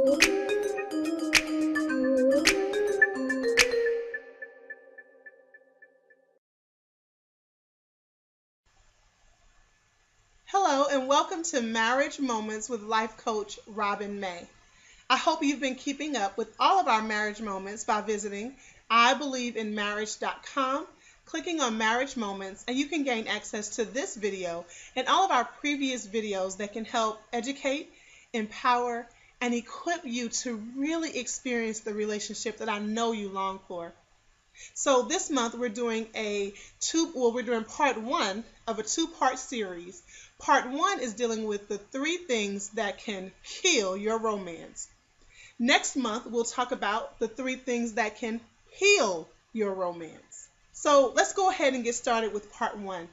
Hello and welcome to Marriage Moments with Life Coach Robin May. I hope you've been keeping up with all of our marriage moments by visiting IBelieveInMarriage.com, clicking on Marriage Moments, and you can gain access to this video and all of our previous videos that can help educate, empower, and equip you to really experience the relationship that I know you long for. So this month we're doing part one of a two-part series. Part one is dealing with the 3 things that can kill your romance. Next month we'll talk about the 3 things that can heal your romance. So let's go ahead and get started with part one.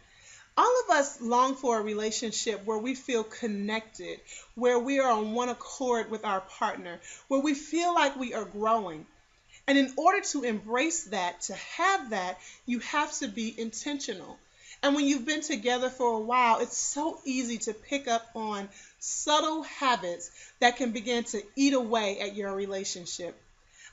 All of us long for a relationship where we feel connected, where we are on one accord with our partner, where we feel like we are growing. And in order to embrace that, to have that, you have to be intentional. And when you've been together for a while, it's so easy to pick up on subtle habits that can begin to eat away at your relationship.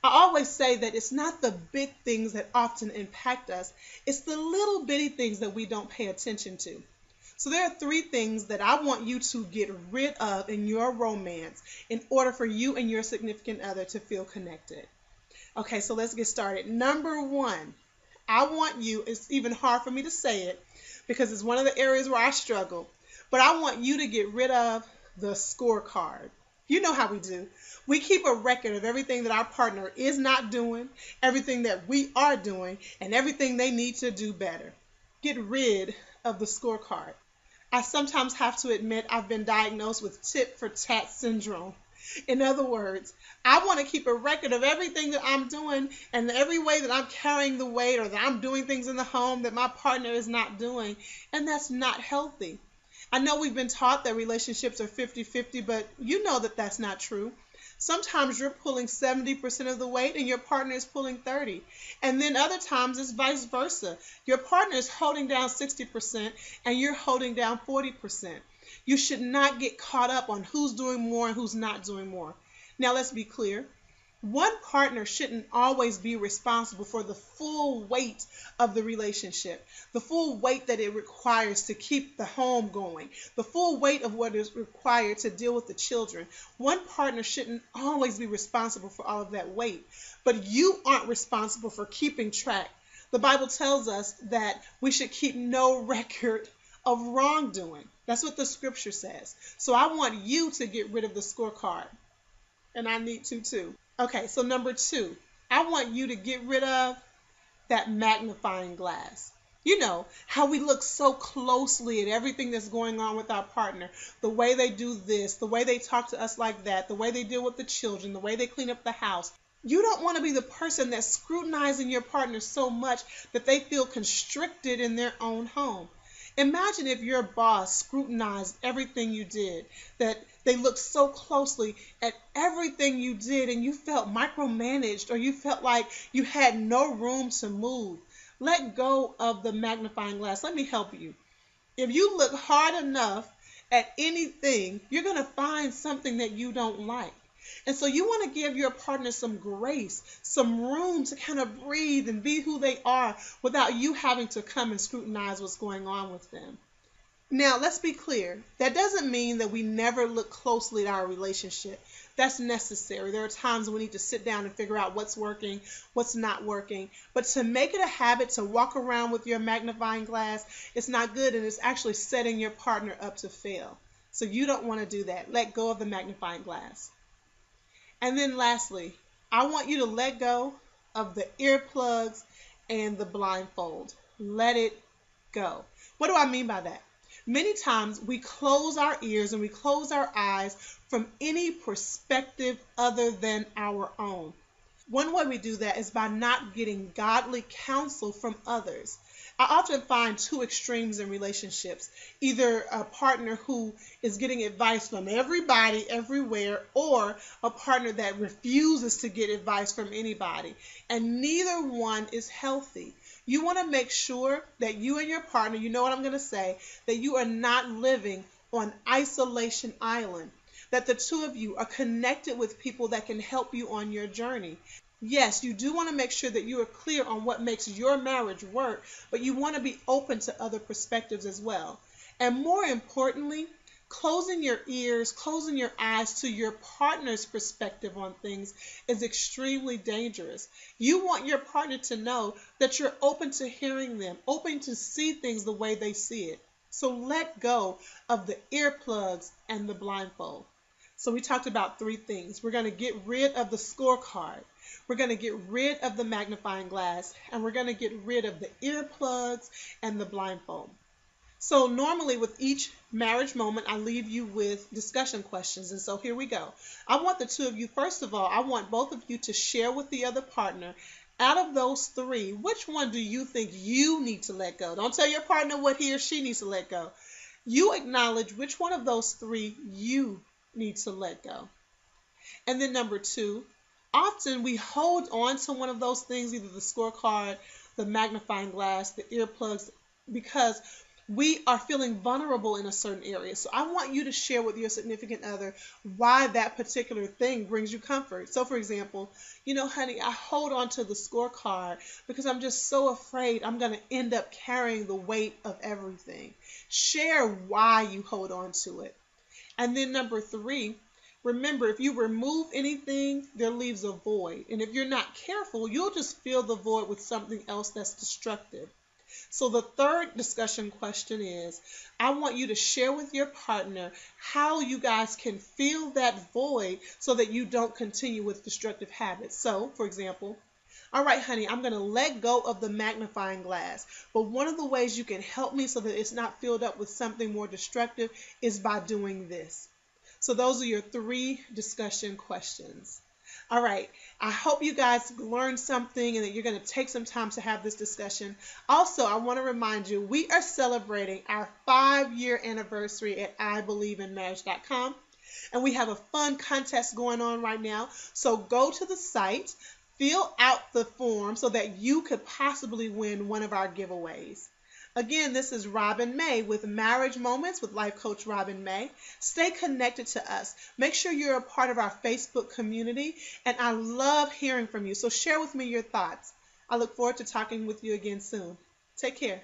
I always say that it's not the big things that often impact us, it's the little bitty things that we don't pay attention to. So there are 3 things that I want you to get rid of in your romance in order for you and your significant other to feel connected. Okay, so let's get started. Number 1, I want you, it's even hard for me to say it because it's one of the areas where I struggle, but I want you to get rid of the scorecard. You know how we do. We keep a record of everything that our partner is not doing, everything that we are doing, and everything they need to do better. Get rid of the scorecard. I sometimes have to admit I've been diagnosed with tit for tat syndrome. In other words, I want to keep a record of everything that I'm doing and every way that I'm carrying the weight or that I'm doing things in the home that my partner is not doing, and that's not healthy. I know we've been taught that relationships are 50-50, but you know that that's not true. Sometimes you're pulling 70% of the weight and your partner is pulling 30%. And then other times it's vice versa. Your partner is holding down 60% and you're holding down 40%. You should not get caught up on who's doing more and who's not doing more. Now let's be clear. One partner shouldn't always be responsible for the full weight of the relationship, the full weight that it requires to keep the home going, the full weight of what is required to deal with the children. One partner shouldn't always be responsible for all of that weight, but you aren't responsible for keeping track. The Bible tells us that we should keep no record of wrongdoing. That's what the scripture says. So I want you to get rid of the scorecard, and I need to too. Okay, so number 2, I want you to get rid of that magnifying glass. You know, how we look so closely at everything that's going on with our partner, the way they do this, the way they talk to us like that, the way they deal with the children, the way they clean up the house. You don't want to be the person that's scrutinizing your partner so much that they feel constricted in their own home. Imagine if your boss scrutinized everything you did, that they looked so closely at everything you did and you felt micromanaged or you felt like you had no room to move. Let go of the magnifying glass. Let me help you. If you look hard enough at anything, you're going to find something that you don't like. And so you want to give your partner some grace, some room to kind of breathe and be who they are without you having to come and scrutinize what's going on with them. Now, let's be clear. That doesn't mean that we never look closely at our relationship. That's necessary. There are times we need to sit down and figure out what's working, what's not working. But to make it a habit to walk around with your magnifying glass, it's not good, and it's actually setting your partner up to fail. So you don't want to do that. Let go of the magnifying glass. And then lastly, I want you to let go of the earplugs and the blindfold. Let it go. What do I mean by that? Many times we close our ears and we close our eyes from any perspective other than our own. One way we do that is by not getting godly counsel from others. I often find 2 extremes in relationships, either a partner who is getting advice from everybody, everywhere, or a partner that refuses to get advice from anybody. And neither one is healthy. You want to make sure that you and your partner, you know what I'm going to say, that you are not living on isolation island. that the two of you are connected with people that can help you on your journey. Yes, you do want to make sure that you are clear on what makes your marriage work, but you want to be open to other perspectives as well. And more importantly, closing your ears, closing your eyes to your partner's perspective on things is extremely dangerous. You want your partner to know that you're open to hearing them, open to see things the way they see it. So let go of the earplugs and the blindfold. So we talked about three things. We're going to get rid of the scorecard. We're going to get rid of the magnifying glass, and we're going to get rid of the earplugs and the blindfold. So normally with each marriage moment, I leave you with discussion questions. And so here we go. I want the two of you, first of all, I want both of you to share with the other partner, out of those three, which one do you think you need to let go? Don't tell your partner what he or she needs to let go. You acknowledge which one of those three you need to let go. And then number two, often we hold on to one of those things, either the scorecard, the magnifying glass, the earplugs, because we are feeling vulnerable in a certain area. So I want you to share with your significant other why that particular thing brings you comfort. So for example, honey, I hold on to the scorecard because I'm just so afraid I'm going to end up carrying the weight of everything. Share why you hold on to it. And then number three, remember, if you remove anything, there leaves a void. And if you're not careful, you'll just fill the void with something else that's destructive. So the third discussion question is, I want you to share with your partner how you guys can fill that void so that you don't continue with destructive habits. So, for example, all right, honey, I'm going to let go of the magnifying glass. But one of the ways you can help me so that it's not filled up with something more destructive is by doing this. So those are your three discussion questions. All right, I hope you guys learned something and that you're going to take some time to have this discussion. Also, I want to remind you, we are celebrating our 5-year anniversary at IBelieveInMarriage.com. And we have a fun contest going on right now. So go to the site, fill out the form so that you could possibly win one of our giveaways. Again, this is Robin May with Marriage Moments with Life Coach Robin May. Stay connected to us. Make sure you're a part of our Facebook community, and I love hearing from you. So share with me your thoughts. I look forward to talking with you again soon. Take care.